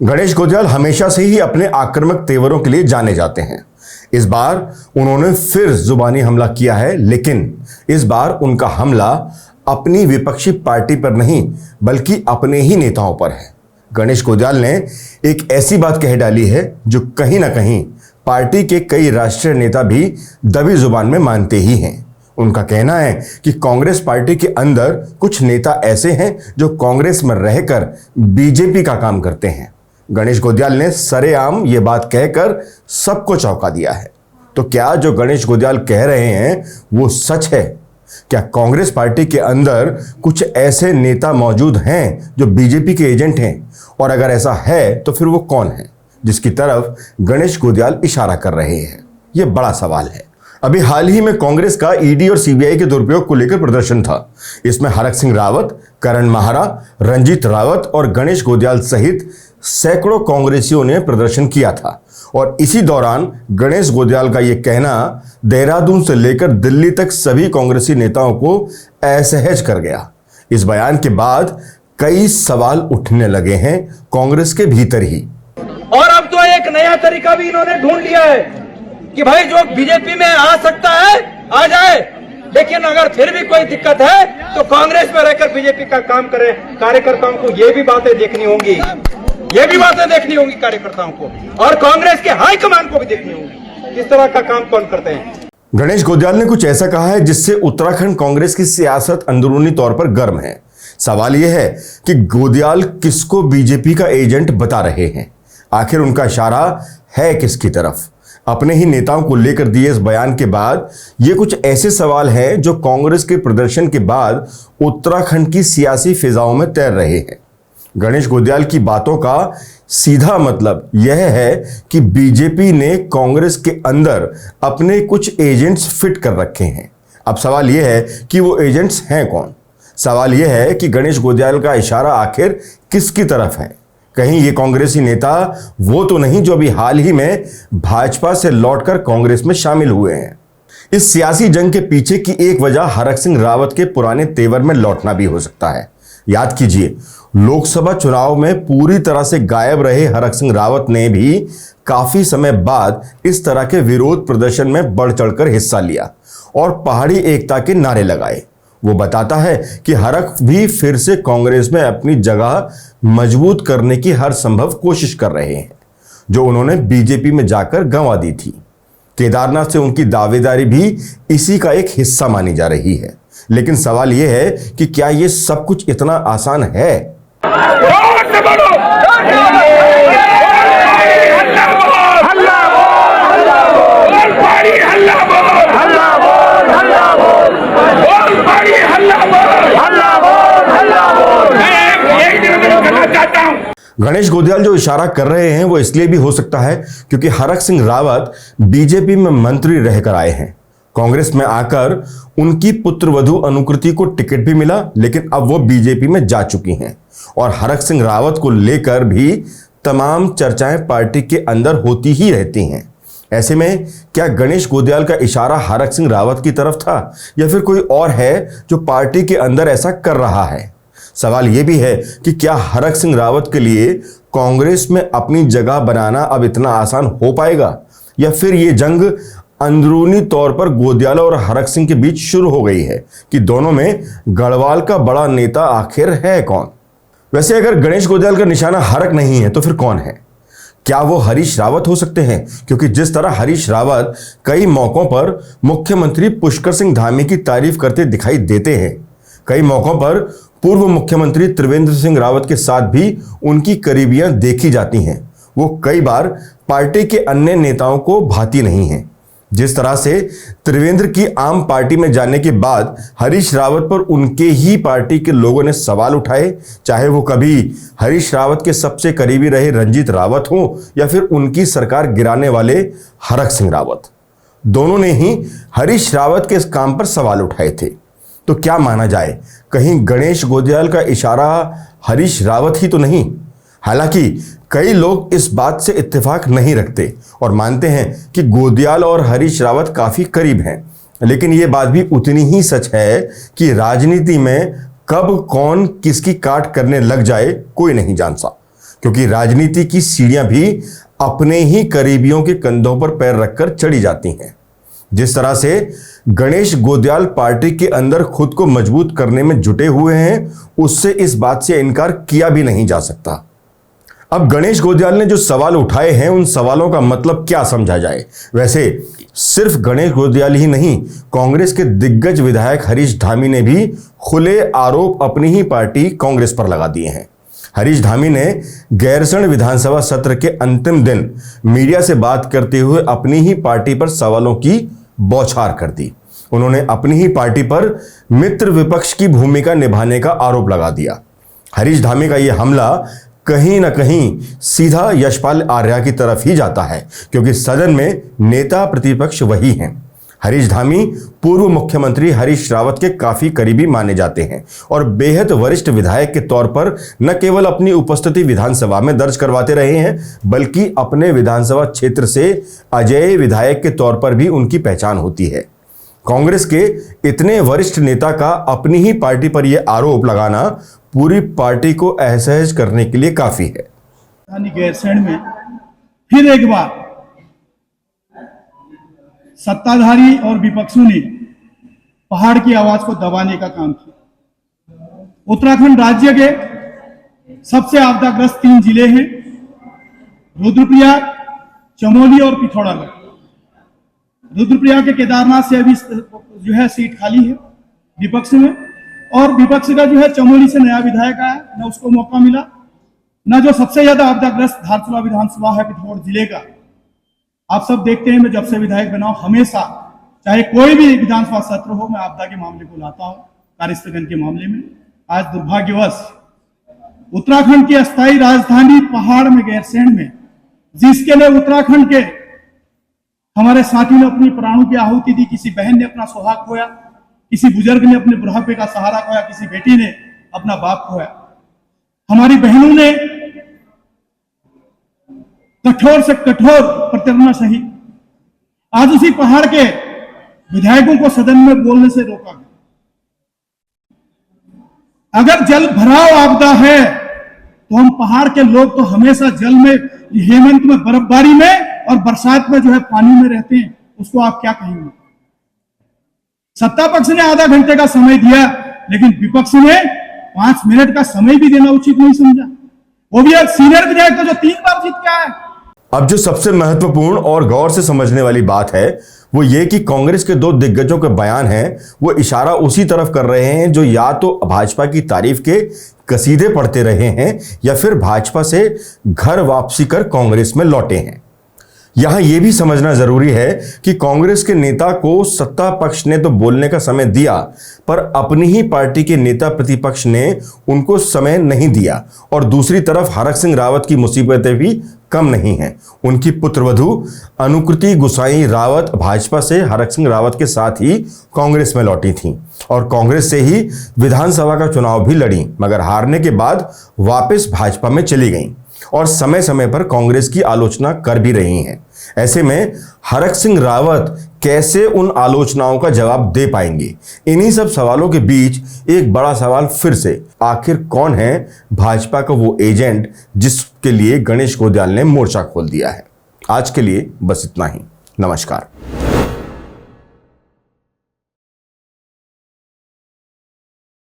गणेश गोदियाल हमेशा से ही अपने आक्रामक तेवरों के लिए जाने जाते हैं। इस बार उन्होंने फिर जुबानी हमला किया है, लेकिन इस बार उनका हमला अपनी विपक्षी पार्टी पर नहीं बल्कि अपने ही नेताओं पर है। गणेश गोदियाल ने एक ऐसी बात कह डाली है जो कहीं ना कहीं पार्टी के कई राष्ट्रीय नेता भी दबी जुबान में मानते ही हैं। उनका कहना है कि कांग्रेस पार्टी के अंदर कुछ नेता ऐसे हैं जो कांग्रेस में रहकर बीजेपी का काम करते हैं। गणेश गोदियाल ने सरेआम ये बात कहकर सबको चौंका दिया है। तो क्या जो गणेश गोदियाल कह रहे हैं वो सच है? क्या कांग्रेस पार्टी के अंदर कुछ ऐसे नेता मौजूद हैं जो बीजेपी के एजेंट हैं? और अगर ऐसा है तो फिर वो कौन है जिसकी तरफ गणेश गोदियाल इशारा कर रहे हैं? ये बड़ा सवाल है। अभी हाल ही में कांग्रेस का ईडी और सीबीआई के दुरुपयोग को लेकर प्रदर्शन था। इसमें हरक सिंह रावत, करण माहरा, रंजीत रावत और गणेश गोदियाल सहित सैकड़ों कांग्रेसियों ने प्रदर्शन किया था। और इसी दौरान गणेश गोदियाल का यह कहना देहरादून से लेकर दिल्ली तक सभी कांग्रेसी नेताओं को असहज कर गया। इस बयान के बाद कई सवाल उठने लगे हैं कांग्रेस के भीतर ही। और अब तो एक नया तरीका भी इन्होंने ढूंढ लिया है कि भाई जो बीजेपी में आ सकता है आ जाए, लेकिन अगर फिर भी कोई दिक्कत है तो कांग्रेस में रहकर बीजेपी का काम करे। कार्यकर्ताओं को ये भी बातें देखनी होंगी, कार्यकर्ताओं को और कांग्रेस के हाईकमान को भी देखनी होगी किस तरह का काम कौन करते हैं। गणेश गोदियाल ने कुछ ऐसा कहा है जिससे उत्तराखंड कांग्रेस की सियासत अंदरूनी तौर पर गर्म है। सवाल यह है कि गोदियाल किसको बीजेपी का एजेंट बता रहे हैं? आखिर उनका इशारा है किसकी तरफ? अपने ही नेताओं को लेकर दिए इस बयान के बाद ये कुछ ऐसे सवाल हैं जो कांग्रेस के प्रदर्शन के बाद उत्तराखंड की सियासी फिजाओं में तैर रहे हैं। गणेश गोदियाल की बातों का सीधा मतलब यह है कि बीजेपी ने कांग्रेस के अंदर अपने कुछ एजेंट्स फिट कर रखे हैं। अब सवाल यह है कि वो एजेंट्स हैं कौन? सवाल यह है कि गणेश गोदियाल का इशारा आखिर किसकी तरफ है? कहीं ये कांग्रेसी नेता वो तो नहीं जो अभी हाल ही में भाजपा से लौटकर कांग्रेस में शामिल हुए हैं? इस सियासी जंग के पीछे की एक वजह हरक सिंह रावत के पुराने तेवर में लौटना भी हो सकता है। याद कीजिए, लोकसभा चुनाव में पूरी तरह से गायब रहे हरक सिंह रावत ने भी काफी समय बाद इस तरह के विरोध प्रदर्शन में बढ़ चढ़कर हिस्सा लिया और पहाड़ी एकता के नारे लगाए। वो बताता है कि हरक भी फिर से कांग्रेस में अपनी जगह मजबूत करने की हर संभव कोशिश कर रहे हैं जो उन्होंने बीजेपी में जाकर गंवा दी थी। केदारनाथ से उनकी दावेदारी भी इसी का एक हिस्सा मानी जा रही है। लेकिन सवाल यह है कि क्या यह सब कुछ इतना आसान है? गणेश गोदियाल जो इशारा कर रहे हैं वो इसलिए भी हो सकता है क्योंकि हरक सिंह रावत बीजेपी में मंत्री रहकर आए हैं। कांग्रेस में आकर उनकी पुत्रवधू अनुकृति को टिकट भी मिला, लेकिन अब वो बीजेपी में जा चुकी हैं और हरक सिंह रावत को लेकर भी तमाम चर्चाएं पार्टी के अंदर होती ही रहती हैं। ऐसे में क्या गणेश गोदियाल का इशारा हरक सिंह रावत की तरफ था या फिर कोई और है जो पार्टी के अंदर ऐसा कर रहा है? सवाल यह भी है कि क्या हरक सिंह रावत के लिए कांग्रेस में अपनी जगह बनाना अब इतना आसान हो पाएगा या फिर यह जंग अंदरूनी तौर पर गोदियाल और हरक सिंह के बीच शुरू हो गई है कि दोनों में गढ़वाल का बड़ा नेता आखिर है कौन? वैसे अगर गणेश गोदियाल का निशाना हरक नहीं है तो फिर कौन है? क्या वो हरीश रावत हो सकते हैं? क्योंकि जिस तरह हरीश रावत कई मौकों पर मुख्यमंत्री पुष्कर सिंह धामी की तारीफ करते दिखाई देते हैं, कई मौकों पर पूर्व मुख्यमंत्री त्रिवेंद्र सिंह रावत के साथ भी उनकी करीबियां देखी जाती हैं। वो कई बार पार्टी के अन्य नेताओं को भाती नहीं हैं। जिस तरह से त्रिवेंद्र की आम पार्टी में जाने के बाद हरीश रावत पर उनके ही पार्टी के लोगों ने सवाल उठाए, चाहे वो कभी हरीश रावत के सबसे करीबी रहे रंजीत रावत हो या फिर उनकी सरकार गिराने वाले हरक सिंह रावत, दोनों ने ही हरीश रावत के इस काम पर सवाल उठाए थे। तो क्या माना जाए, कहीं गणेश गोदियाल का इशारा हरीश रावत ही तो नहीं? हालांकि कई लोग इस बात से इत्तेफाक नहीं रखते और मानते हैं कि गोदियाल और हरीश रावत काफी करीब हैं, लेकिन यह बात भी उतनी ही सच है कि राजनीति में कब कौन किसकी काट करने लग जाए कोई नहीं जानता। क्योंकि राजनीति की सीढ़ियां भी अपने ही करीबियों के कंधों पर पैर रखकर चढ़ी जाती हैं। जिस तरह से गणेश गोंदियाल पार्टी के अंदर खुद को मजबूत करने में जुटे हुए हैं, उससे इस बात से इनकार किया भी नहीं जा सकता। अब गणेश गोंदियाल ने जो सवाल उठाए हैं, उन सवालों का मतलब क्या समझा जाए? वैसे सिर्फ गणेश गोंदियाल ही नहीं, कांग्रेस के दिग्गज विधायक हरीश धामी ने भी खुले आरोप अपनी ही पार्टी कांग्रेस पर लगा दिए हैं। हरीश धामी ने गैरसैंण विधानसभा सत्र के अंतिम दिन मीडिया से बात करते हुए अपनी ही पार्टी पर सवालों की बौछार कर दी। उन्होंने अपनी ही पार्टी पर मित्र विपक्ष की भूमिका निभाने का आरोप लगा दिया। हरीश धामी का यह हमला कहीं ना कहीं सीधा यशपाल आर्या की तरफ ही जाता है, क्योंकि सदन में नेता प्रतिपक्ष वही हैं। हरीश धामी पूर्व मुख्यमंत्री हरीश रावत के काफी करीबी माने जाते हैं और बेहद वरिष्ठ विधायक के तौर पर न केवल अपनी उपस्थिति विधानसभा में दर्ज करवाते रहे हैं, बल्कि अपने विधानसभा क्षेत्र से अजेय विधायक के तौर पर भी उनकी पहचान होती है। कांग्रेस के इतने वरिष्ठ नेता का अपनी ही पार्टी पर यह आरोप लगाना पूरी पार्टी को असहज करने के लिए काफी है। गैरसैंण में फिर एक बार सत्ताधारी और विपक्षों ने पहाड़ की आवाज को दबाने का काम किया। उत्तराखंड राज्य के सबसे आपदाग्रस्त 3 जिले हैं, रुद्रप्रयाग, चमोली और पिथौरागढ़। रुद्रप्रयाग के केदारनाथ से अभी जो है सीट खाली है विपक्ष में, और विपक्ष का जो है चमोली से नया विधायक आया, न उसको मौका मिला, न जो सबसे ज्यादा आपदाग्रस्त धारचूला विधानसभा है पिथौरागढ़ जिले का। आप सब देखते हैं, मैं जब से विधायक बना हूं हमेशा चाहे कोई भी विधानसभा सत्र हो, मैं आपदा के मामले को लाता हूं, कार्यस्थगन के मामले में। आज दुर्भाग्यवश उत्तराखंड की अस्थायी राजधानी पहाड़ में गैरसैंण में, जिसके लिए उत्तराखंड के हमारे साथी ने अपनी प्राणों की आहुति दी, किसी बहन ने अपना सुहाग खोया, किसी बुजुर्ग ने अपने बुढ़ापे का सहारा खोया, किसी बेटी ने अपना बाप खोया। हमारी बहनों ने कठोर से कठोर प्रताड़ना सही। आज उसी पहाड़ के विधायकों को सदन में बोलने से रोका गया। अगर जल भराव आपदा है तो हम पहाड़ के लोग तो हमेशा जल में, हेमंत में बर्फबारी में और बरसात में जो है पानी में रहते हैं, उसको आप क्या कहेंगे? सत्ता पक्ष ने आधा घंटे का समय दिया, लेकिन विपक्ष ने 5 मिनट का समय भी देना उचित नहीं समझा, वो भी एक सीनियर विधायक को जो 3 बार जीत के आया। अब जो सबसे महत्वपूर्ण और गौर से समझने वाली बात है वो ये कि कांग्रेस के 2 दिग्गजों के बयान हैं, वो इशारा उसी तरफ कर रहे हैं जो या तो भाजपा की तारीफ के कसीदे पढ़ते रहे हैं या फिर भाजपा से घर वापसी कर कांग्रेस में लौटे हैं। यहां यह भी समझना जरूरी है कि कांग्रेस के नेता को सत्ता पक्ष ने तो बोलने का समय दिया, पर अपनी ही पार्टी के नेता प्रतिपक्ष ने उनको समय नहीं दिया। और दूसरी तरफ हरक सिंह रावत की मुसीबतें भी कम नहीं हैं। उनकी पुत्रवधू अनुकृति गुसाई रावत भाजपा से हरक सिंह रावत के साथ ही कांग्रेस में लौटी थीं और कांग्रेस से ही विधानसभा का चुनाव भी लड़ी, मगर हारने के बाद वापस भाजपा में चली गईं और समय समय पर कांग्रेस की आलोचना कर भी रही हैं। ऐसे में हरक सिंह रावत कैसे उन आलोचनाओं का जवाब दे पाएंगे? इन्हीं सब सवालों के बीच एक बड़ा सवाल फिर से, आखिर कौन है भाजपा का वो एजेंट जिसके लिए गणेश गोंदियाल ने मोर्चा खोल दिया है? आज के लिए बस इतना ही। नमस्कार।